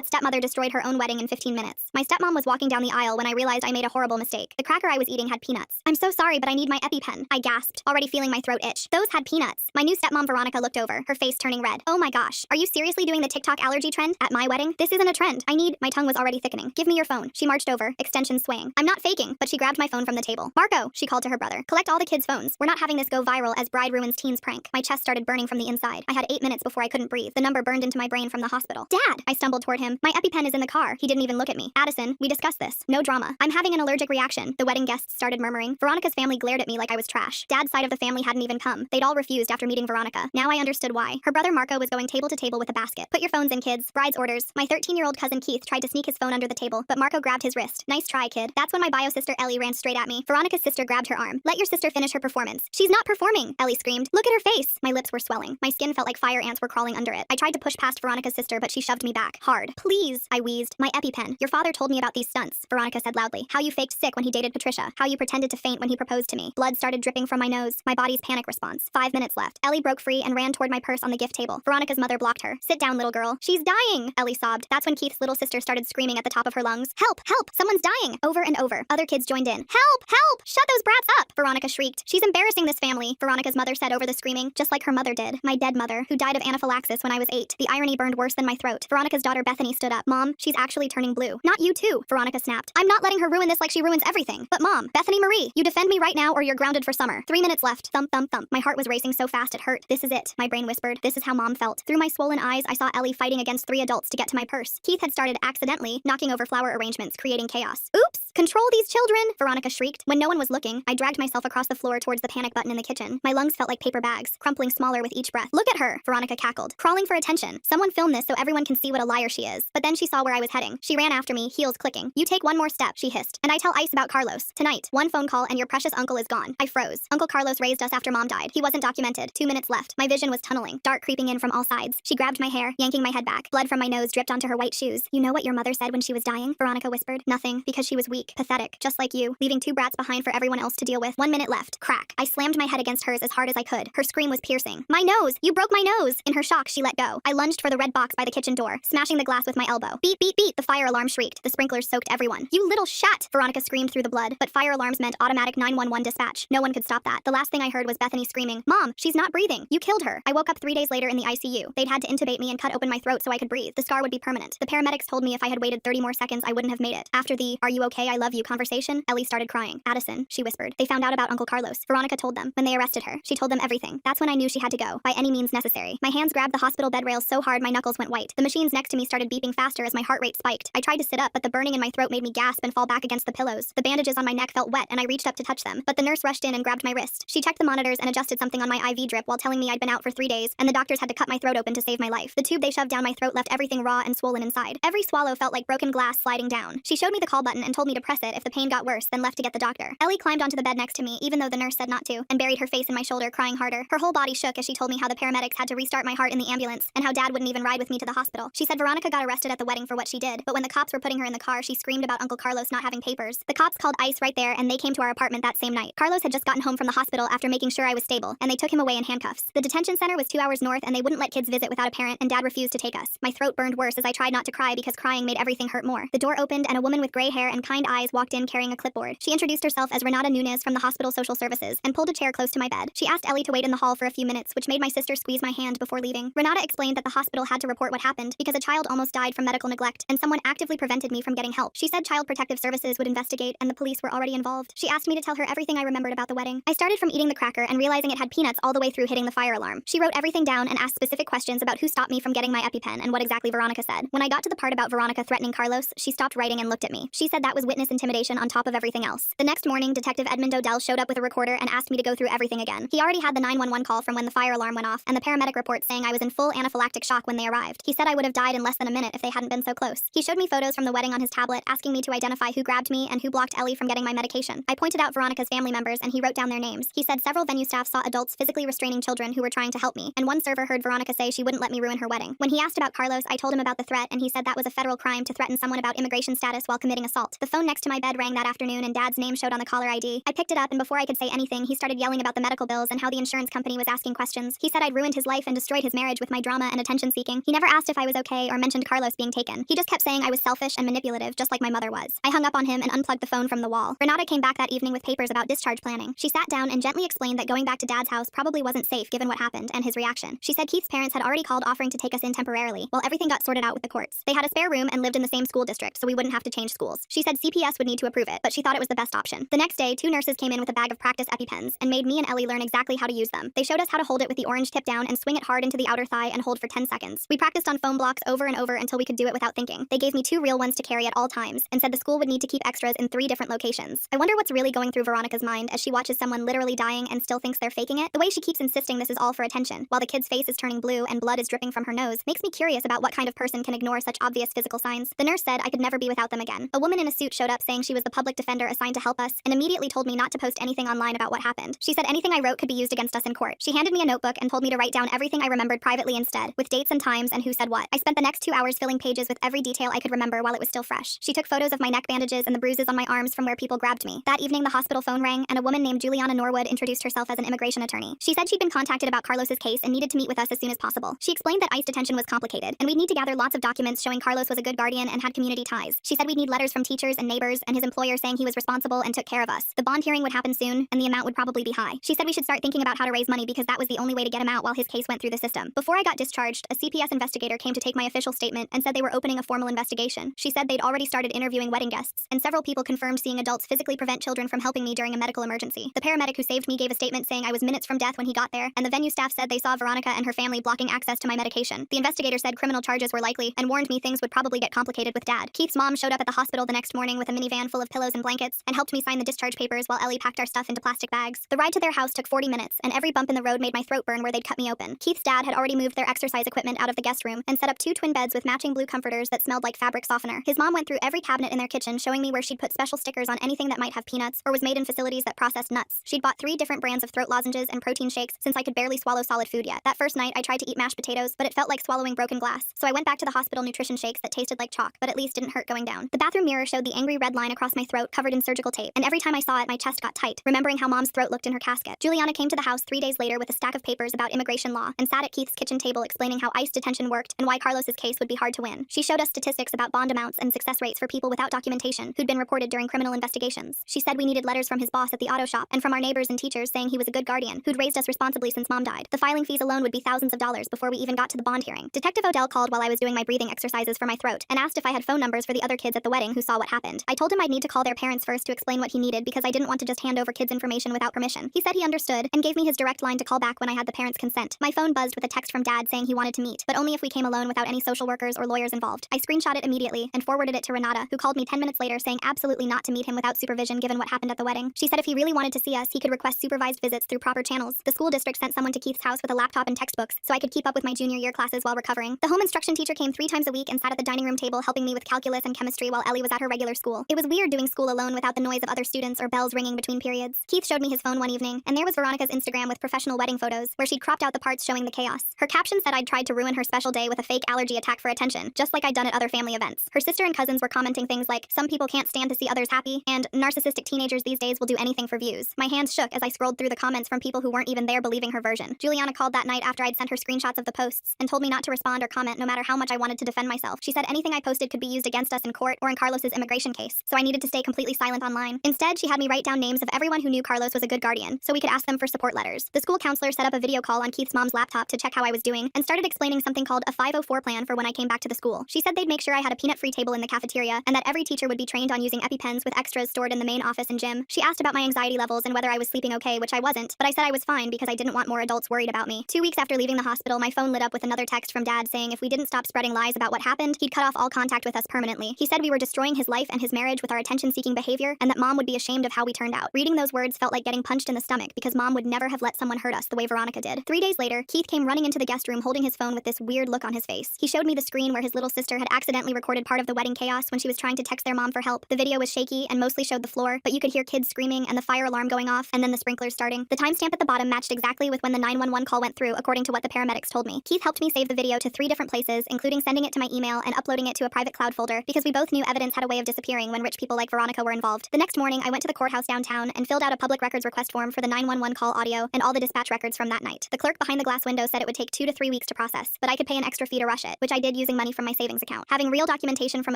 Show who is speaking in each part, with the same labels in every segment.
Speaker 1: stepmother destroyed her own wedding in 15 minutes. My stepmom was walking down the aisle when I realized I made a horrible mistake. The cracker I was eating had peanuts. I'm so sorry, but I need my EpiPen, I gasped, already feeling my throat itch. Those had peanuts. My new stepmom Veronica looked over, her face turning red. Oh my gosh, are you seriously doing the TikTok allergy trend at my wedding? This isn't a trend. My tongue was already thickening. Give me your phone. She marched over, extensions swaying. I'm not faking, but she grabbed my phone from the table. Marco, she called to her brother. Collect all the kids' phones. We're not having this go viral as bride ruins teens prank. My chest started burning from the inside. I had 8 minutes before I couldn't breathe. The number burned into my brain from the hospital. Dad! I stumbled toward him. My EpiPen is in the car. He didn't even look at me. Addison, we discussed this. No drama. I'm having an allergic reaction. The wedding guests started murmuring. Veronica's family glared at me like I was trash. Dad's side of the family hadn't even come. They'd all refused after meeting Veronica. Now I understood why. Her brother Marco was going table to table with a basket. Put your phones in, kids. Bride's orders. My 13-year-old cousin Keith tried to sneak his phone under the table, but Marco grabbed his wrist. Nice try, kid. That's when my bio sister Ellie ran straight at me. Veronica's sister grabbed her arm. Let your sister finish her performance. She's not performing, Ellie screamed. Look at her face. My lips were swelling. My skin felt like fire ants were crawling under it. I tried to push past Veronica's sister, but she shoved me back. Hard. Please, I wheezed. My EpiPen. Your father told me about these stunts, Veronica said loudly. How you faked sick when he dated Patricia. How you pretended to faint when he proposed to me. Blood started dripping from my nose. My body's panic response. 5 minutes left. Ellie broke free and ran toward my purse on the gift table. Veronica's mother blocked her. Sit down, little girl. She's dying, Ellie sobbed. That's when Keith's little sister started screaming at the top of her lungs. Help! Help! Someone's dying! Over and over. Other kids joined in. Help! Help! Shut those brats up! Veronica shrieked. She's embarrassing this family, Veronica's mother said over the screaming, just like her mother did. My dead mother, who died of anaphylaxis when I was 8. The irony burned worse than my throat. Veronica's daughter Bethany stood up. Mom, she's actually turning blue. Not you too, Veronica snapped. I'm not letting her ruin this like she ruins everything. But Mom, Bethany Marie, you defend me right now or you're grounded for summer. 3 minutes left. Thump, thump, thump. My heart was racing so fast it hurt. This is it, my brain whispered. This is how Mom felt. Through my swollen eyes, I saw Ellie fighting against 3 adults to get to my purse. Keith had started accidentally knocking over flower arrangements, creating chaos. Oops! Control these children! Veronica shrieked. When no one was looking, I dragged myself across the floor towards the panic button in the kitchen. My lungs felt like paper bags, crumpling smaller with each breath. Look at her, Veronica cackled, crawling for attention. Someone film this so everyone can see what a liar she is. But then she saw where I was heading. She ran after me, heels clicking. You take one more step, she hissed. And I tell Ice about Carlos. Tonight, one phone call and your precious uncle is gone. I froze. Uncle Carlos raised us after Mom died. He wasn't documented. 2 minutes left. My vision was tunneling, dark creeping in from all sides. She grabbed my hair, yanking my head back. Blood from my nose dripped onto her white shoes. You know what your mother said when she was dying? Veronica whispered. Nothing, because she was weak, pathetic, just like you, leaving 2 brats behind for everyone else to deal with. 1 minute left. Crack. I slammed my head against hers as hard as I could. Her scream was piercing. My nose! You broke my nose! In her shock, she let go. I lunged for the red box by the kitchen door, smashing the glass with my elbow. Beep, beep, beep! The fire alarm shrieked. The sprinklers soaked everyone. You little shat! Veronica screamed through the blood, but fire alarms meant automatic 911 dispatch. No one could stop that. The last thing I heard was Bethany screaming, Mom, she's not breathing. You killed her. I woke up 3 days later in the ICU. They'd had to intubate me and cut open my throat so I could breathe. The scar would be permanent. The paramedics told me if I had waited 30 more seconds, I wouldn't have made it. After the, are you okay, I love you conversation, Ellie started crying. Addison, she whispered. They found out about Uncle Carlos. Veronica told them. When they arrested her, she told them everything. That's when I knew she had to go, by any means necessary. My hands grabbed the hospital bed rails so hard my knuckles went white. The machines next to me started beeping faster as my heart rate spiked. I tried to sit up, but the burning in my throat made me gasp and fall back against the pillows. The bandages on my neck felt wet and I reached up to touch them, but the nurse rushed in and grabbed my wrist. She checked the monitors and adjusted something on my IV drip while telling me I'd been out for 3 days, and the doctors had to cut my throat open to save my life. The tube they shoved down my throat left everything raw and swollen inside. Every swallow felt like broken glass sliding down. She showed me the call button and told me to press it if the pain got worse, then left to get the doctor. Ellie climbed onto the bed next to me, even though the nurse said not to, and buried her face in my shoulder, crying harder. Her whole body shook as she told me how the paramedics had to restart my heart in the ambulance, and how Dad wouldn't even ride with me to the hospital. She said Veronica got arrested at the wedding for what she did, but when the cops were putting her in the car, she screamed about Uncle Carlos not having papers. The cops called ICE right there, and they came to our apartment that same night. Carlos had just gotten home from the hospital after making sure I was stable, and they took him away in handcuffs. The detention center was 2 hours north, and they wouldn't let kids visit without a parent, and Dad refused to take us. My throat burned worse as I tried not to cry because crying made everything hurt more. The door opened, and a woman with gray hair and kind eyes walked in carrying a clipboard. She introduced herself as Renata Nunez from the hospital social services, and pulled a chair close to my bed. She asked Ellie to wait in the hall for a few minutes, which made my sister squeeze my hand before leaving. Renata explained that the hospital had to report what happened because a child almost died from medical neglect, and someone actively prevented me from getting help. She said Child Protective Services would investigate, and the police were already involved. She asked me to tell her everything I remembered about the wedding. I started from eating the cracker and realizing it had peanuts all the way through hitting the fire alarm. She wrote everything down and asked specific questions about who stopped me from getting my EpiPen and what exactly Veronica said. When I got to the part about Veronica threatening Carlos, she stopped writing and looked at me. She said that was witness intimidation on top of everything else. The next morning, Detective Edmund Odell showed up with a recorder and asked me to go through everything again. He already had the 911 call from when the fire alarm went off, and the paramedic report saying I was in full anaphylactic shock when they arrived. He said I would have died in less than a minute if they hadn't been so close. He showed me photos from the wedding on his tablet, asking me to identify who grabbed me and who blocked Ellie from getting my medication. I pointed out Veronica's family members, and he wrote down their names. He said several venue staff saw adults physically restraining children who were trying to help me, and one server heard Veronica say she wouldn't let me ruin her wedding. When he asked about Carlos, I told him about the threat, and he said that was a federal crime to threaten someone about immigration status while committing assault. The phone next to my bed rang that afternoon, and Dad's name showed on the caller ID. I picked it up, and before I could say anything, he started yelling about the medical bills and how the insurance company was asking questions. He said I'd ruined his life and destroyed his marriage with my drama and attention seeking. He never asked if I was okay or mentioned Carlos Carlos being taken. He just kept saying I was selfish and manipulative, just like my mother was. I hung up on him and unplugged the phone from the wall. Renata came back that evening with papers about discharge planning. She sat down and gently explained that going back to Dad's house probably wasn't safe given what happened and his reaction. She said Keith's parents had already called offering to take us in temporarily, while everything got sorted out with the courts. They had a spare room and lived in the same school district, so we wouldn't have to change schools. She said CPS would need to approve it, but she thought it was the best option. The next day, 2 nurses came in with a bag of practice EpiPens and made me and Ellie learn exactly how to use them. They showed us how to hold it with the orange tip down and swing it hard into the outer thigh and hold for 10 seconds. We practiced on foam blocks over and over until we could do it without thinking. They gave me 2 real ones to carry at all times and said the school would need to keep extras in 3 different locations. I wonder what's really going through Veronica's mind as she watches someone literally dying and still thinks they're faking it. The way she keeps insisting this is all for attention, while the kid's face is turning blue and blood is dripping from her nose, makes me curious about what kind of person can ignore such obvious physical signs. The nurse said I could never be without them again. A woman in a suit showed up saying she was the public defender assigned to help us and immediately told me not to post anything online about what happened. She said anything I wrote could be used against us in court. She handed me a notebook and told me to write down everything I remembered privately instead, with dates and times and who said what. I spent the next 2 hours filling pages with every detail I could remember while it was still fresh. She took photos of my neck bandages and the bruises on my arms from where people grabbed me. That evening, the hospital phone rang and a woman named Juliana Norwood introduced herself as an immigration attorney. She said she'd been contacted about Carlos's case and needed to meet with us as soon as possible. She explained that ICE detention was complicated and we'd need to gather lots of documents showing Carlos was a good guardian and had community ties. She said we'd need letters from teachers and neighbors and his employer saying he was responsible and took care of us. The bond hearing would happen soon and the amount would probably be high. She said we should start thinking about how to raise money because that was the only way to get him out while his case went through the system. Before I got discharged, a CPS investigator came to take my official statement and said they were opening a formal investigation. She said they'd already started interviewing wedding guests, and several people confirmed seeing adults physically prevent children from helping me during a medical emergency. The paramedic who saved me gave a statement saying I was minutes from death when he got there, and the venue staff said they saw Veronica and her family blocking access to my medication. The investigator said criminal charges were likely and warned me things would probably get complicated with Dad. Keith's mom showed up at the hospital the next morning with a minivan full of pillows and blankets and helped me sign the discharge papers while Ellie packed our stuff into plastic bags. The ride to their house took 40 minutes, and every bump in the road made my throat burn where they'd cut me open. Keith's dad had already moved their exercise equipment out of the guest room and set up 2 twin beds with matching blue comforters that smelled like fabric softener. His mom went through every cabinet in their kitchen, showing me where she'd put special stickers on anything that might have peanuts or was made in facilities that processed nuts. She'd bought 3 different brands of throat lozenges and protein shakes since I could barely swallow solid food yet. That first night, I tried to eat mashed potatoes, but it felt like swallowing broken glass. So I went back to the hospital nutrition shakes that tasted like chalk, but at least didn't hurt going down. The bathroom mirror showed the angry red line across my throat covered in surgical tape, and every time I saw it, my chest got tight, remembering how Mom's throat looked in her casket. Juliana came to the house 3 days later with a stack of papers about immigration law and sat at Keith's kitchen table explaining how ICE detention worked and why Carlos's case would be hard to win. She showed us statistics about bond amounts and success rates for people without documentation who'd been reported during criminal investigations. She said we needed letters from his boss at the auto shop and from our neighbors and teachers saying he was a good guardian who'd raised us responsibly since Mom died. The filing fees alone would be thousands of dollars before we even got to the bond hearing. Detective Odell called while I was doing my breathing exercises for my throat and asked if I had phone numbers for the other kids at the wedding who saw what happened. I told him I'd need to call their parents first to explain what he needed because I didn't want to just hand over kids' information without permission. He said he understood and gave me his direct line to call back when I had the parents' consent. My phone buzzed with a text from Dad saying he wanted to meet, but only if we came alone without any social workers or lawyers involved. I screenshot it immediately and forwarded it to Renata, who called me 10 minutes later saying absolutely not to meet him without supervision given what happened at the wedding. She said if he really wanted to see us, he could request supervised visits through proper channels. The school district sent someone to Keith's house with a laptop and textbooks so I could keep up with my junior year classes while recovering. The home instruction teacher came 3 times a week and sat at the dining room table helping me with calculus and chemistry while Ellie was at her regular school. It was weird doing school alone without the noise of other students or bells ringing between periods. Keith showed me his phone one evening, and there was Veronica's Instagram with professional wedding photos, where she'd cropped out the parts showing the chaos. Her caption said I'd tried to ruin her special day with a fake allergy attack for attention, just like I'd done at other family events. Her sister and cousins were commenting things like, some people can't stand to see others happy, and narcissistic teenagers these days will do anything for views. My hands shook as I scrolled through the comments from people who weren't even there believing her version. Juliana called that night after I'd sent her screenshots of the posts and told me not to respond or comment no matter how much I wanted to defend myself. She said anything I posted could be used against us in court or in Carlos's immigration case, so I needed to stay completely silent online. Instead, she had me write down names of everyone who knew Carlos was a good guardian, so we could ask them for support letters. The school counselor set up a video call on Keith's mom's laptop to check how I was doing and started explaining something called a 504 plan for when I came back to the school. She said they'd make sure I had a peanut-free table in the cafeteria and that every teacher would be trained on using EpiPens with extras stored in the main office and gym. She asked about my anxiety levels and whether I was sleeping okay, which I wasn't, but I said I was fine because I didn't want more adults worried about me. 2 weeks after leaving the hospital, my phone lit up with another text from Dad saying if we didn't stop spreading lies about what happened, he'd cut off all contact with us permanently. He said we were destroying his life and his marriage with our attention-seeking behavior and that Mom would be ashamed of how we turned out. Reading those words felt like getting punched in the stomach because Mom would never have let someone hurt us the way Veronica did. 3 days later, Keith came running into the guest room holding his phone with this weird look on his face. He showed me the screen where his little sister had accidentally recorded part of the wedding chaos when she was trying to text their mom for help. The video was shaky and mostly showed the floor, but you could hear kids screaming and the fire alarm going off and then the sprinklers starting. The timestamp at the bottom matched exactly with when the 911 call went through according to what the paramedics told me. Keith helped me save the video to 3 different places, including sending it to my email and uploading it to a private cloud folder because we both knew evidence had a way of disappearing when rich people like Veronica were involved. The next morning, I went to the courthouse downtown and filled out a public records request form for the 911 call audio and all the dispatch records from that night. The clerk behind the glass window said it would take 2 to 3 weeks to process, but I could pay an extra fee to rush it, which I did using losing money from my savings account. Having real documentation from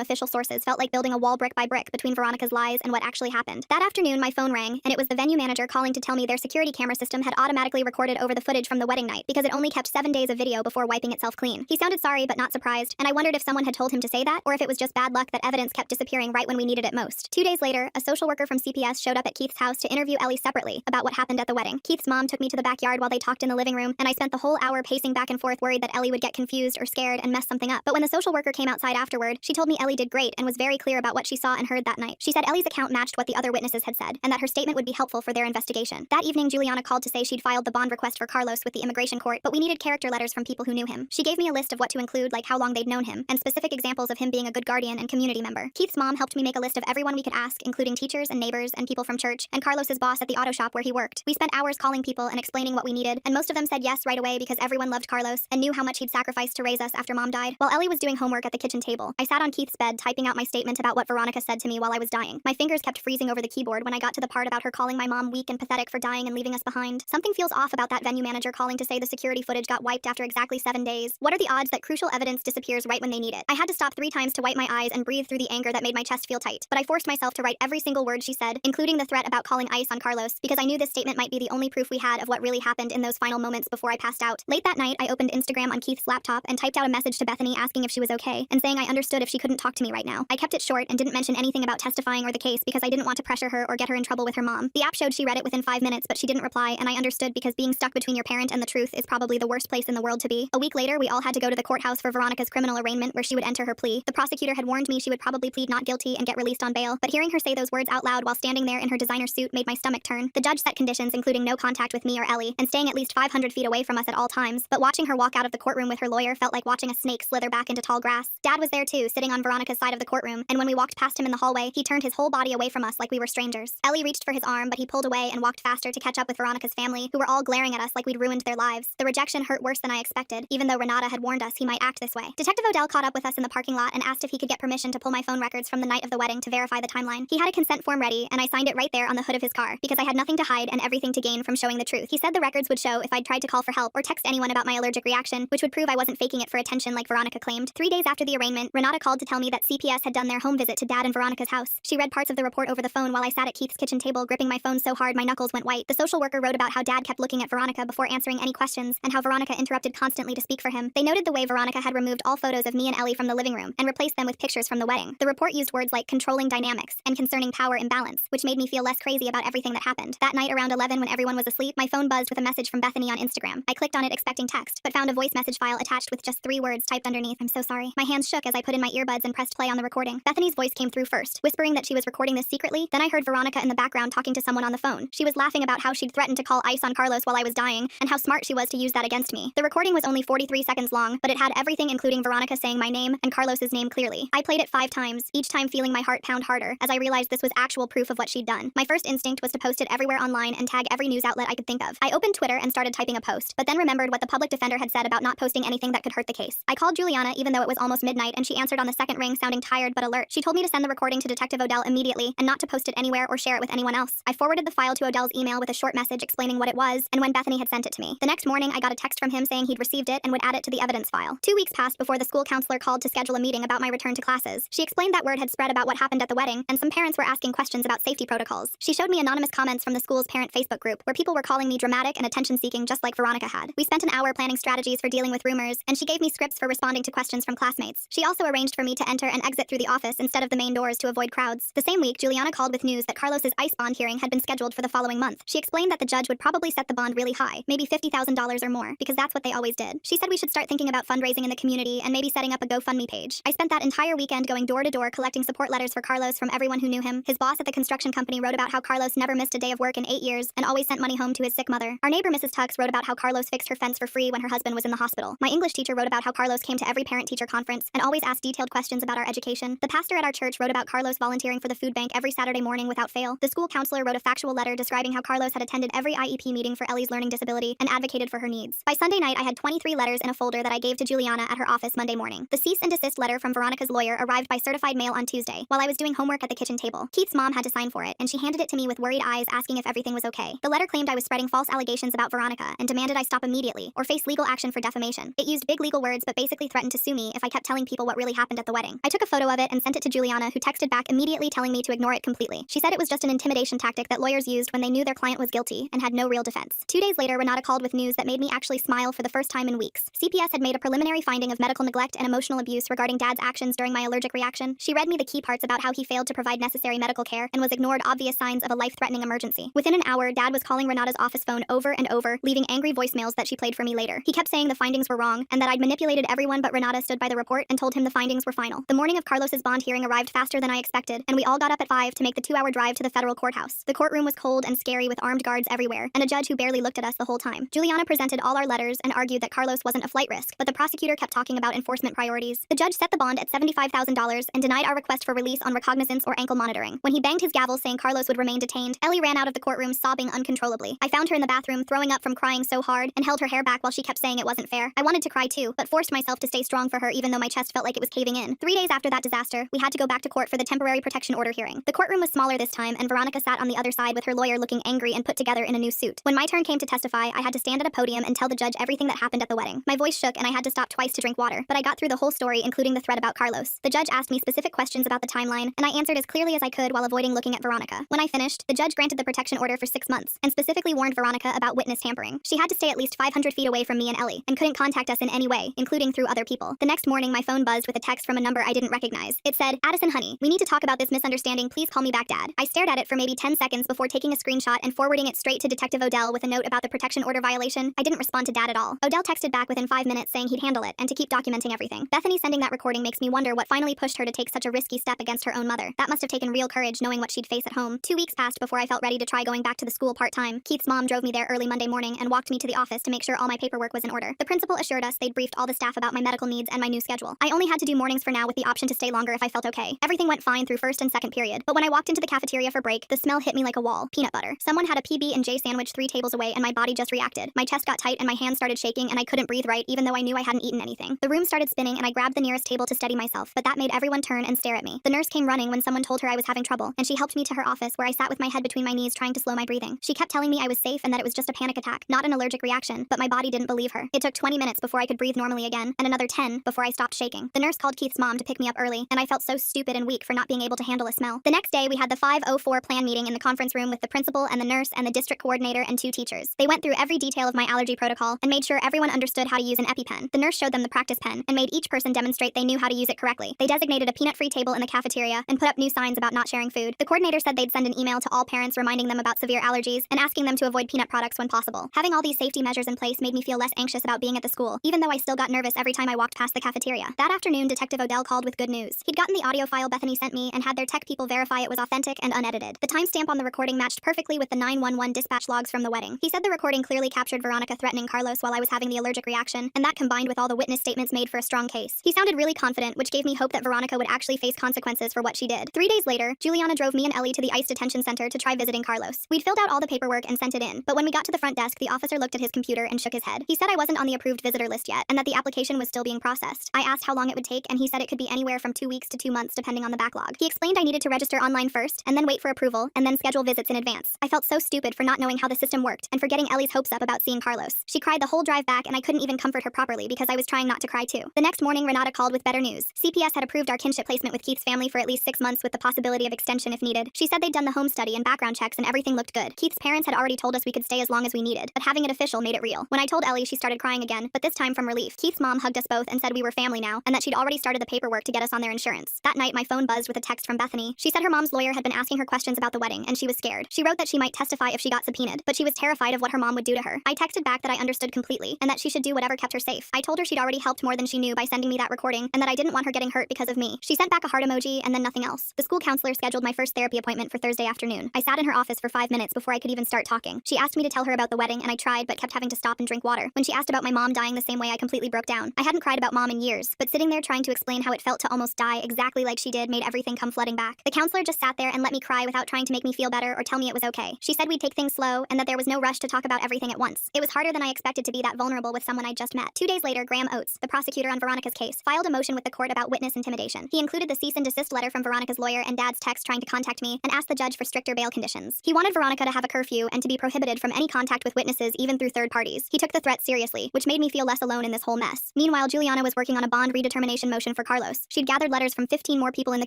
Speaker 1: official sources felt like building a wall brick by brick between Veronica's lies and what actually happened. That afternoon, my phone rang, and it was the venue manager calling to tell me their security camera system had automatically recorded over the footage from the wedding night because it only kept 7 days of video before wiping itself clean. He sounded sorry but not surprised, and I wondered if someone had told him to say that, or if it was just bad luck that evidence kept disappearing right when we needed it most. 2 days later, a social worker from CPS showed up at Keith's house to interview Ellie separately about what happened at the wedding. Keith's mom took me to the backyard while they talked in the living room, and I spent the whole hour pacing back and forth worried that Ellie would get confused or scared and mess something up. But when the social worker came outside afterward, she told me Ellie did great and was very clear about what she saw and heard that night. She said Ellie's account matched what the other witnesses had said, and that her statement would be helpful for their investigation. That evening, Juliana called to say she'd filed the bond request for Carlos with the immigration court, but we needed character letters from people who knew him. She gave me a list of what to include, like how long they'd known him, and specific examples of him being a good guardian and community member. Keith's mom helped me make a list of everyone we could ask, including teachers and neighbors and people from church, and Carlos's boss at the auto shop where he worked. We spent hours calling people and explaining what we needed, and most of them said yes right away because everyone loved Carlos and knew how much he'd sacrificed to raise us after mom died. While Ellie was doing homework at the kitchen table, I sat on Keith's bed typing out my statement about what Veronica said to me while I was dying. My fingers kept freezing over the keyboard when I got to the part about her calling my mom weak and pathetic for dying and leaving us behind. Something feels off about that venue manager calling to say the security footage got wiped after exactly 7 days. What are the odds that crucial evidence disappears right when they need it? I had to stop 3 times to wipe my eyes and breathe through the anger that made my chest feel tight. But I forced myself to write every single word she said, including the threat about calling ICE on Carlos, because I knew this statement might be the only proof we had of what really happened in those final moments before I passed out. Late that night, I opened Instagram on Keith's laptop and typed out a message to Bethany asking if she was okay, and saying I understood if she couldn't talk to me right now. I kept it short and didn't mention anything about testifying or the case because I didn't want to pressure her or get her in trouble with her mom. The app showed she read it within 5 minutes, but she didn't reply, and I understood because being stuck between your parent and the truth is probably the worst place in the world to be. A week later, we all had to go to the courthouse for Veronica's criminal arraignment where she would enter her plea. The prosecutor had warned me she would probably plead not guilty and get released on bail, but hearing her say those words out loud while standing there in her designer suit made my stomach turn. The judge set conditions including no contact with me or Ellie, and staying at least 500 feet away from us at all times, but watching her walk out of the courtroom with her lawyer felt like watching a snake slither back into tall grass. Dad was there too, sitting on Veronica's side of the courtroom, and when we walked past him in the hallway, he turned his whole body away from us like we were strangers. Ellie reached for his arm, but he pulled away and walked faster to catch up with Veronica's family, who were all glaring at us like we'd ruined their lives. The rejection hurt worse than I expected, even though Renata had warned us he might act this way. Detective Odell caught up with us in the parking lot and asked if he could get permission to pull my phone records from the night of the wedding to verify the timeline. He had a consent form ready, and I signed it right there on the hood of his car, because I had nothing to hide and everything to gain from showing the truth. He said the records would show if I'd tried to call for help or text anyone about my allergic reaction, which would prove I wasn't faking it for attention like Veronica claimed. 3 days after the arraignment, Renata called to tell me that CPS had done their home visit to Dad and Veronica's house. She read parts of the report over the phone while I sat at Keith's kitchen table gripping my phone so hard my knuckles went white. The social worker wrote about how Dad kept looking at Veronica before answering any questions, and how Veronica interrupted constantly to speak for him. They noted the way Veronica had removed all photos of me and Ellie from the living room and replaced them with pictures from the wedding. The report used words like controlling dynamics and concerning power imbalance, which made me feel less crazy about everything that happened. That night around 11 when everyone was asleep, my phone buzzed with a message from Bethany on Instagram. I clicked on it expecting text, but found a voice message file attached with just 3 words typed underneath. I'm so sorry. My hands shook as I put in my earbuds and pressed play on the recording. Bethany's voice came through first, whispering that she was recording this secretly. Then I heard Veronica in the background talking to someone on the phone. She was laughing about how she'd threatened to call ICE on Carlos while I was dying, and how smart she was to use that against me. The recording was only 43 seconds long, but it had everything including Veronica saying my name and Carlos's name clearly. I played it 5 times, each time feeling my heart pound harder as I realized this was actual proof of what she'd done. My first instinct was to post it everywhere online and tag every news outlet I could think of. I opened Twitter and started typing a post, but then remembered what the public defender had said about not posting anything that could hurt the case. I called Juliana even though it was almost midnight, and she answered on the second ring sounding tired but alert. She told me to send the recording to Detective Odell immediately and not to post it anywhere or share it with anyone else. I forwarded the file to Odell's email with a short message explaining what it was and when Bethany had sent it to me. The next morning, I got a text from him saying he'd received it and would add it to the evidence file. 2 weeks passed before the school counselor called to schedule a meeting about my return to classes. She explained that word had spread about what happened at the wedding, and some parents were asking questions about safety protocols. She showed me anonymous comments from the school's parent Facebook group, where people were calling me dramatic and attention-seeking just like Veronica had. We spent an hour planning strategies for dealing with rumors, and she gave me scripts for responding to questions from classmates. She also arranged for me to enter and exit through the office instead of the main doors to avoid crowds. The same week, Juliana called with news that Carlos's ICE bond hearing had been scheduled for the following month. She explained that the judge would probably set the bond really high, maybe $50,000 or more, because that's what they always did. She said we should start thinking about fundraising in the community and maybe setting up a GoFundMe page. I spent that entire weekend going door to door collecting support letters for Carlos from everyone who knew him. His boss at the construction company wrote about how Carlos never missed a day of work in 8 years and always sent money home to his sick mother. Our neighbor Mrs. Tux wrote about how Carlos fixed her fence for free when her husband was in the hospital. My English teacher wrote about how Carlos came to every parent-teacher conference and always asked detailed questions about our education. The pastor at our church wrote about Carlos volunteering for the food bank every Saturday morning without fail. The school counselor wrote a factual letter describing how Carlos had attended every IEP meeting for Ellie's learning disability and advocated for her needs. By Sunday night, I had 23 letters in a folder that I gave to Juliana at her office Monday morning. The cease and desist letter from Veronica's lawyer arrived by certified mail on Tuesday, while I was doing homework at the kitchen table. Keith's mom had to sign for it, and she handed it to me with worried eyes asking if everything was okay. The letter claimed I was spreading false allegations about Veronica and demanded I stop immediately or face legal action for defamation. It used big legal words but basically threatened threatened to sue me if I kept telling people what really happened at the wedding. I took a photo of it and sent it to Juliana, who texted back immediately telling me to ignore it completely. She said it was just an intimidation tactic that lawyers used when they knew their client was guilty and had no real defense. 2 days later, Renata called with news that made me actually smile for the first time in weeks. CPS had made a preliminary finding of medical neglect and emotional abuse regarding Dad's actions during my allergic reaction. She read me the key parts about how he failed to provide necessary medical care and was ignored obvious signs of a life-threatening emergency. Within an hour, Dad was calling Renata's office phone over and over, leaving angry voicemails that she played for me later. He kept saying the findings were wrong and that I'd manipulated everyone but Renata stood by the report and told him the findings were final. The morning of Carlos's bond hearing arrived faster than I expected, and we all got up at 5 to make the 2-hour drive to the federal courthouse. The courtroom was cold and scary with armed guards everywhere, and a judge who barely looked at us the whole time. Juliana presented all our letters and argued that Carlos wasn't a flight risk, but the prosecutor kept talking about enforcement priorities. The judge set the bond at $75,000 and denied our request for release on recognizance or ankle monitoring. When he banged his gavel saying Carlos would remain detained, Ellie ran out of the courtroom sobbing uncontrollably. I found her in the bathroom throwing up from crying so hard and held her hair back while she kept saying it wasn't fair. I wanted to cry too, but forced myself to stay strong for her even though my chest felt like it was caving in. 3 days after that disaster, we had to go back to court for the temporary protection order hearing. The courtroom was smaller this time, and Veronica sat on the other side with her lawyer looking angry and put together in a new suit. When my turn came to testify, I had to stand at a podium and tell the judge everything that happened at the wedding. My voice shook and I had to stop twice to drink water, but I got through the whole story, including the thread about Carlos. The judge asked me specific questions about the timeline, and I answered as clearly as I could while avoiding looking at Veronica. When I finished, the judge granted the protection order for 6 months, and specifically warned Veronica about witness tampering. She had to stay at least 500 feet away from me and Ellie, and couldn't contact us in any way, including through other people. The next morning, my phone buzzed with a text from a number I didn't recognize. It said, "Addison, honey, we need to talk about this misunderstanding. Please call me back, Dad." I stared at it for maybe 10 seconds before taking a screenshot and forwarding it straight to Detective Odell with a note about the protection order violation. I didn't respond to Dad at all. Odell texted back within 5 minutes saying he'd handle it and to keep documenting everything. Bethany sending that recording makes me wonder what finally pushed her to take such a risky step against her own mother. That must have taken real courage knowing what she'd face at home. 2 weeks passed before I felt ready to try going back to the school part-time. Keith's mom drove me there early Monday morning and walked me to the office to make sure all my paperwork was in order. The principal assured us they'd briefed all the staff about my medical needs and my new schedule. I only had to do mornings for now with the option to stay longer if I felt okay. Everything went fine through first and second period, but when I walked into the cafeteria for break, the smell hit me like a wall. Peanut butter. Someone had a PB&J sandwich 3 tables away and my body just reacted. My chest got tight and my hands started shaking and I couldn't breathe right even though I knew I hadn't eaten anything. The room started spinning and I grabbed the nearest table to steady myself, but that made everyone turn and stare at me. The nurse came running when someone told her I was having trouble, and she helped me to her office where I sat with my head between my knees trying to slow my breathing. She kept telling me I was safe and that it was just a panic attack, not an allergic reaction, but my body didn't believe her. It took 20 minutes before I could breathe normally again, and another 10 before I stopped shaking. The nurse called Keith's mom to pick me up early, and I felt so stupid and weak for not being able to handle a smell. The next day, we had the 504 plan meeting in the conference room with the principal and the nurse and the district coordinator and 2 teachers. They went through every detail of my allergy protocol and made sure everyone understood how to use an EpiPen. The nurse showed them the practice pen and made each person demonstrate they knew how to use it correctly. They designated a peanut-free table in the cafeteria and put up new signs about not sharing food. The coordinator said they'd send an email to all parents reminding them about severe allergies and asking them to avoid peanut products when possible. Having all these safety measures in place made me feel less anxious about being at the school, even though I still got nervous every time I walked past the cafeteria. That afternoon, Detective Odell called with good news. He'd gotten the audio file Bethany sent me and had their tech people verify it was authentic and unedited. The timestamp on the recording matched perfectly with the 911 dispatch logs from the wedding. He said the recording clearly captured Veronica threatening Carlos while I was having the allergic reaction, and that combined with all the witness statements made for a strong case. He sounded really confident, which gave me hope that Veronica would actually face consequences for what she did. 3 days later, Juliana drove me and Ellie to the ICE detention center to try visiting Carlos. We'd filled out all the paperwork and sent it in, but when we got to the front desk, the officer looked at his computer and shook his head. He said I wasn't on the approved visitor list yet, and that the application was still being processed. I asked how long it would take, and he said it could be anywhere from 2 weeks to 2 months depending on the backlog. He explained I needed to register online first, and then wait for approval, and then schedule visits in advance. I felt so stupid for not knowing how the system worked, and for getting Ellie's hopes up about seeing Carlos. She cried the whole drive back, and I couldn't even comfort her properly because I was trying not to cry too. The next morning, Renata called with better news. CPS had approved our kinship placement with Keith's family for at least 6 months with the possibility of extension if needed. She said they'd done the home study and background checks and everything looked good. Keith's parents had already told us we could stay as long as we needed, but having it official made it real. When I told Ellie, she started crying again, but this time from relief. Keith's mom hugged us both and said we were family now, and that she'd already started the paperwork to get us on their insurance. That night, my phone buzzed with a text from Bethany. She said her mom's lawyer had been asking her questions about the wedding, and she was scared. She wrote that she might testify if she got subpoenaed, but she was terrified of what her mom would do to her. I texted back that I understood completely, and that she should do whatever kept her safe. I told her she'd already helped more than she knew by sending me that recording, and that I didn't want her getting hurt because of me. She sent back a heart emoji and then nothing else. The school counselor scheduled my first therapy appointment for Thursday afternoon. I sat in her office for 5 minutes before I could even start talking. She asked me to tell her about the wedding, and I tried, but kept having to stop and drink water. When she asked about my mom dying the same way, I completely broke down. I hadn't cried about mom in years, but sitting there trying to explain how it felt to almost die exactly like she did made everything come flooding back. The counselor just sat there and let me cry without trying to make me feel better or tell me it was okay. She said we'd take things slow and that there was no rush to talk about everything at once. It was harder than I expected to be that vulnerable with someone I'd just met. 2 days later, Graham Oates, the prosecutor on Veronica's case, filed a motion with the court about witness intimidation. He included the cease and desist letter from Veronica's lawyer and Dad's text trying to contact me, and asked the judge for stricter bail conditions. He wanted Veronica to have a curfew and to be prohibited from any contact with witnesses even through third parties. He took the threat seriously, which made me feel less alone in this whole mess. Meanwhile, Juliana was working on a bond redetermination motion for Carlos. She'd gathered letters from 15 more people in the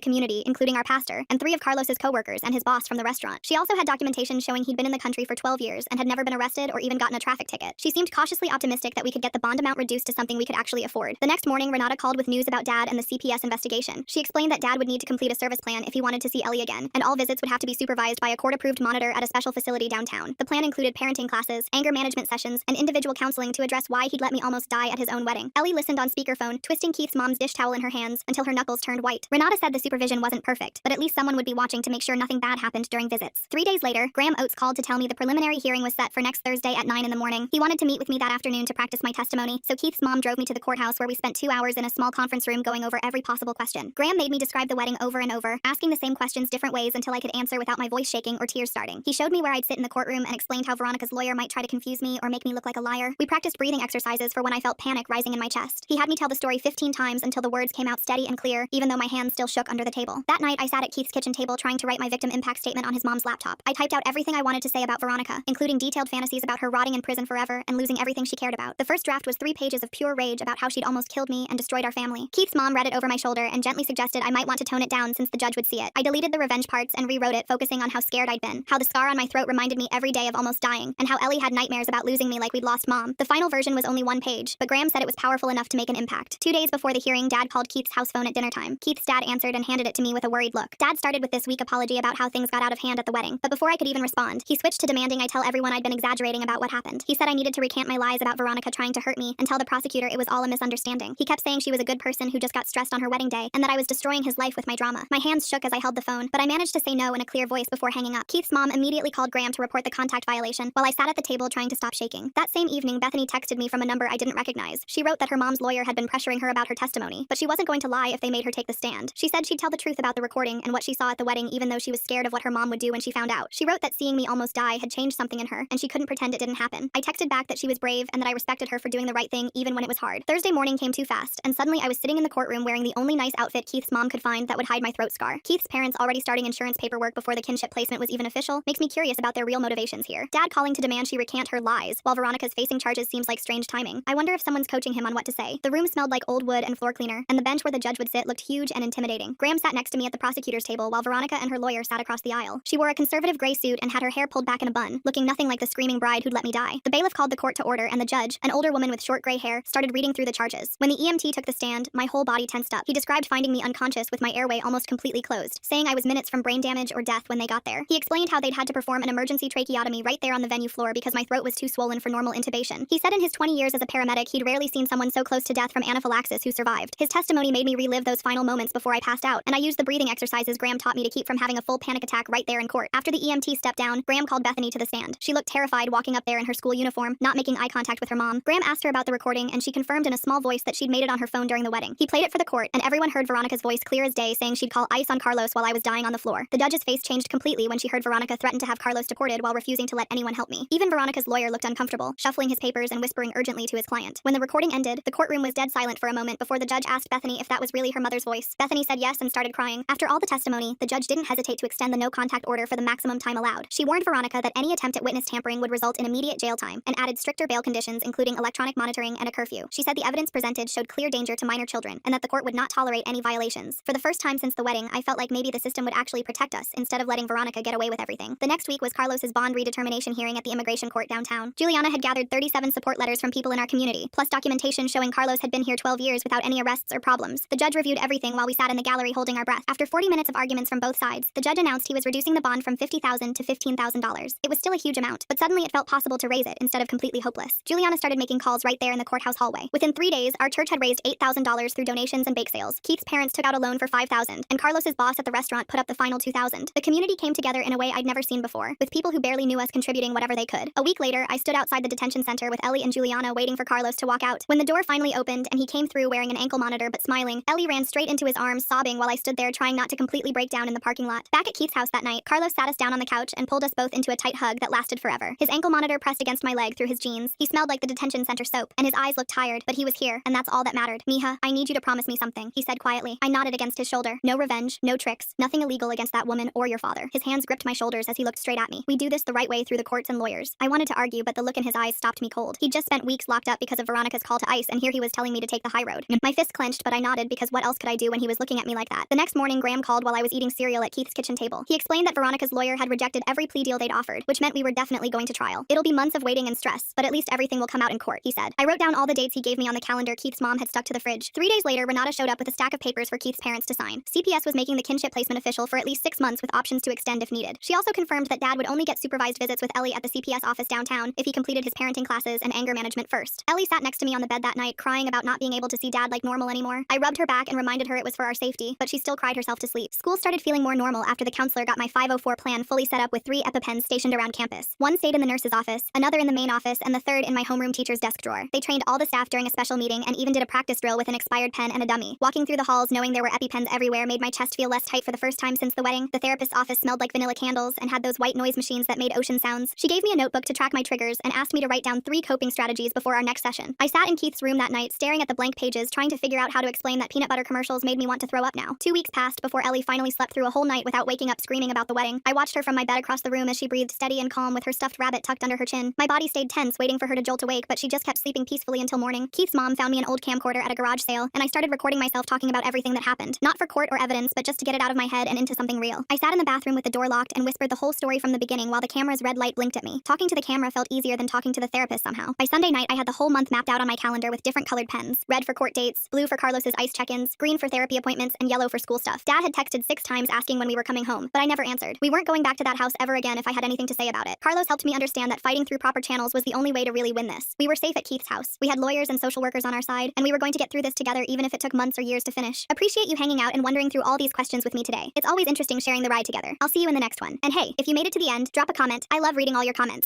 Speaker 1: community, including our pastor, and 3 of Carlos's coworkers and his boss from the restaurant. She also had documentation showing he'd been in the country for 12 years and had never been arrested or even gotten a traffic ticket. She seemed cautiously optimistic that we could get the bond amount reduced to something we could actually afford. The next morning, Renata called with news about Dad and the CPS investigation. She explained that Dad would need to complete a service plan if he wanted to see Ellie again, and all visits would have to be supervised by a court-approved monitor at a special facility downtown. The plan included parenting classes, anger management sessions, and individual counseling to address why he'd let me almost die at his own wedding. Ellie listened on speakerphone, twisting Keith's mom's dish towel in her hands until her knuckles turned white. Renata said the supervision wasn't perfect, but at least someone would be watching to make sure nothing bad happened during visits. 3 days later, Graham Oates called to tell me the preliminary hearing was set for next Thursday at 9 in the morning. He wanted to meet with me that afternoon to practice my testimony, so Keith's mom drove me to the courthouse where we spent 2 hours in a small conference room going over every possible question. Graham made me describe the wedding over and over, asking the same questions different ways until I could answer without my voice shaking or tears starting. He showed me where I'd sit in the courtroom and explained how Veronica's lawyer might try to confuse me or make me look like a liar. We practiced breathing exercises for when I felt panic rising in my chest. He had me tell the story 15 times until the words came out steady and clear, even though my hands still shook under the table. That night, I sat at Keith's kitchen table trying to write my victim impact statement on his mom's laptop. I typed out everything I wanted to say about Veronica, including detailed fantasies about her rotting in prison forever and losing everything she cared about. The first draft was 3 pages of pure rage about how she'd almost killed me and destroyed our family. Keith's mom read it over my shoulder and gently suggested I might want to tone it down since the judge would see it. I deleted the revenge parts and rewrote it, focusing on how scared I'd been, how the scar on my throat reminded me every day of almost dying, and how Ellie had nightmares about losing me like we'd lost Mom. The final version was only 1 page, but Graham said it was powerful enough to make an impact. 2 days before the hearing, Dad called Keith's house phone at dinner time. Keith's dad answered and handed it to me with a worried look. Dad started with this weak apology about how things got out of hand at the wedding, but before I could even respond, he switched to demanding I tell everyone I'd been exaggerating about what happened. He said I needed to recant my lies about Veronica trying to hurt me and tell the prosecutor it was all a misunderstanding. He kept saying she was a good person who just got stressed on her wedding day and that I was destroying his life with my drama. My hands shook as I held the phone, but I managed to say no in a clear voice before hanging up. Keith's mom immediately called Graham to report the contact violation while I sat at the table trying to stop shaking. That same evening, Bethany texted me from a number I didn't recognize. She wrote that her mom's lawyer had been pressuring her about her testimony, but she wasn't going to lie if they made her take the stand. She said she'd tell the truth about the recording and what she saw at the wedding even though she was scared of what her mom would do when she found out. She wrote that seeing me almost die had changed something in her, and she couldn't pretend it didn't happen. I texted back that she was brave and that I respected her for doing the right thing even when it was hard. Thursday morning came too fast, and suddenly I was sitting in the courtroom wearing the only nice outfit Keith's mom could find that would hide my throat scar. Keith's parents already starting insurance paperwork before the kinship placement was even official makes me curious about their real motivations here. Dad calling to demand she recant her lies, while Veronica's facing charges seems like strange timing. I wonder if someone's coaching him on what to say. The room smelled like old wood and floor cleaner, and the bench where the judge would sit looked huge and intimidating. Graham sat next to me at the prosecutor's table while Veronica and her lawyer sat across the aisle. She wore a conservative gray suit and had her hair pulled back in a bun, looking nothing like the screaming bride who'd let me die. The bailiff called the court to order, and the judge, an older woman with short gray hair, started reading through the charges. When the EMT took the stand, my whole body tensed up. He described finding me unconscious with my airway almost completely closed, saying I was minutes from brain damage or death when they got there. He explained how they'd had to perform an emergency tracheotomy right there on the venue floor because my throat was too swollen for normal intubation. He said in his 20 years as a paramedic, he'd rarely seen someone so close to death from anaphylaxis who survived. His testimony made me relive those final moments before I passed out, and I used the breathing exercises Graham taught me to keep from having a full panic attack right there in court. After the EMT stepped down, Graham called Bethany to the stand. She looked terrified walking up there in her school uniform, not making eye contact with her mom. Graham asked her about the recording, and she confirmed in a small voice that she'd made it on her phone during the wedding. He played it for the court, and everyone heard Veronica's voice clear as day saying she'd call ICE on Carlos while I was dying on the floor. The judge's face changed completely when she heard Veronica threaten to have Carlos deported while refusing to let anyone help me. Even Veronica's lawyer looked uncomfortable, shuffling his papers and whispering urgently to his client. When the recording ended, the courtroom was dead silent for a moment before the judge asked Bethany if that was really her mother's voice. Bethany said yes and started crying. After all the testimony, the judge didn't hesitate to extend the no-contact order for the maximum time allowed. She warned Veronica that any attempt at witness tampering would result in immediate jail time, and added stricter bail conditions including electronic monitoring and a curfew. She said the evidence presented showed clear danger to minor children, and that the court would not tolerate any violations. For the first time since the wedding, I felt like maybe the system would actually protect us instead of letting Veronica get away with everything. The next week was Carlos's bond redetermination hearing at the immigration court downtown. Juliana had gathered 37 support letters from people in our community, plus documentation showing Carlos had been here 12 years without any arrests or problems. The judge reviewed everything while we sat in the gallery holding our breath. After 40 minutes of arguments from both sides, the judge announced he was reducing the bond from $50,000 to $15,000. It was still a huge amount, but suddenly it felt possible to raise it instead of completely hopeless. Juliana started making calls right there in the courthouse hallway. Within 3 days, our church had raised $8,000 through donations and bake sales. Keith's parents took out a loan for $5,000, and Carlos's boss at the restaurant put up the final $2,000. The community came together in a way I'd never seen before, with people who barely knew us contributing whatever they could. A week later, I stood outside the detention center with Ellie and Juliana waiting for Carlos to walk out. When the door finally opened and he came through wearing an ankle monitor but smiling, Ellie ran straight into his arms sobbing while I stood there trying not to completely break down in the parking lot. Back at Keith's house that night, Carlos sat us down on the couch and pulled us both into a tight hug that lasted forever. His ankle monitor pressed against my leg through his jeans. He smelled like the detention center soap, and his eyes looked tired, but he was here, and that's all that mattered. Mija, I need you to promise me something, he said quietly. I nodded against his shoulder. No revenge, no tricks, nothing illegal against that woman or your father. His hands gripped my shoulders as he looked straight at me. We do this the right way through the courts and lawyers. I wanted to argue, but the look in his eyes stopped me cold. He'd just spent weeks locked up because of Veronica's call to ICE, and here here he was telling me to take the high road. My fist clenched, but I nodded because what else could I do when he was looking at me like that? The next morning, Graham called while I was eating cereal at Keith's kitchen table. He explained that Veronica's lawyer had rejected every plea deal they'd offered, which meant we were definitely going to trial. It'll be months of waiting and stress, but at least everything will come out in court, he said. I wrote down all the dates he gave me on the calendar Keith's mom had stuck to the fridge. 3 days later, Renata showed up with a stack of papers for Keith's parents to sign. CPS was making the kinship placement official for at least 6 months with options to extend if needed. She also confirmed that Dad would only get supervised visits with Ellie at the CPS office downtown if he completed his parenting classes and anger management first. Ellie sat next to me on the bed that night, crying about not being able to see Dad like normal anymore. I rubbed her back and reminded her it was for our safety, but she still cried herself to sleep. School started feeling more normal after the counselor got my 504 plan fully set up with 3 EpiPens stationed around campus. One stayed in the nurse's office, another in the main office, and the third in my homeroom teacher's desk drawer. They trained all the staff during a special meeting and even did a practice drill with an expired pen and a dummy. Walking through the halls knowing there were EpiPens everywhere made my chest feel less tight for the first time since the wedding. The therapist's office smelled like vanilla candles and had those white noise machines that made ocean sounds. She gave me a notebook to track my triggers and asked me to write down 3 coping strategies before our next session. I sat in Keith's room that night staring at the blank pages trying to figure out how to explain that peanut butter commercials made me want to throw up now. 2 weeks passed before Ellie finally slept through a whole night without waking up screaming about the wedding. I watched her from my bed across the room as she breathed steady and calm with her stuffed rabbit tucked under her chin. My body stayed tense waiting for her to jolt awake, but she just kept sleeping peacefully until morning. Keith's mom found me an old camcorder at a garage sale, and I started recording myself talking about everything that happened. Not for court or evidence, but just to get it out of my head and into something real. I sat in the bathroom with the door locked and whispered the whole story from the beginning while the camera's red light blinked at me. Talking to the camera felt easier than talking to the therapist somehow. By Sunday night, I had the whole month mapped out on my calendar with different colored pens. Red for court dates, blue for Carlos's ice check-ins, green for therapy appointments, and yellow for school stuff. Dad had texted 6 times asking when we were coming home, but I never answered. We weren't going back to that house ever again if I had anything to say about it. Carlos helped me understand that fighting through proper channels was the only way to really win this. We were safe at Keith's house. We had lawyers and social workers on our side, and we were going to get through this together even if it took months or years to finish. Appreciate you hanging out and wondering through all these questions with me today. It's always interesting sharing the ride together. I'll see you in the next one. And hey, if you made it to the end, drop a comment. I love reading all your comments.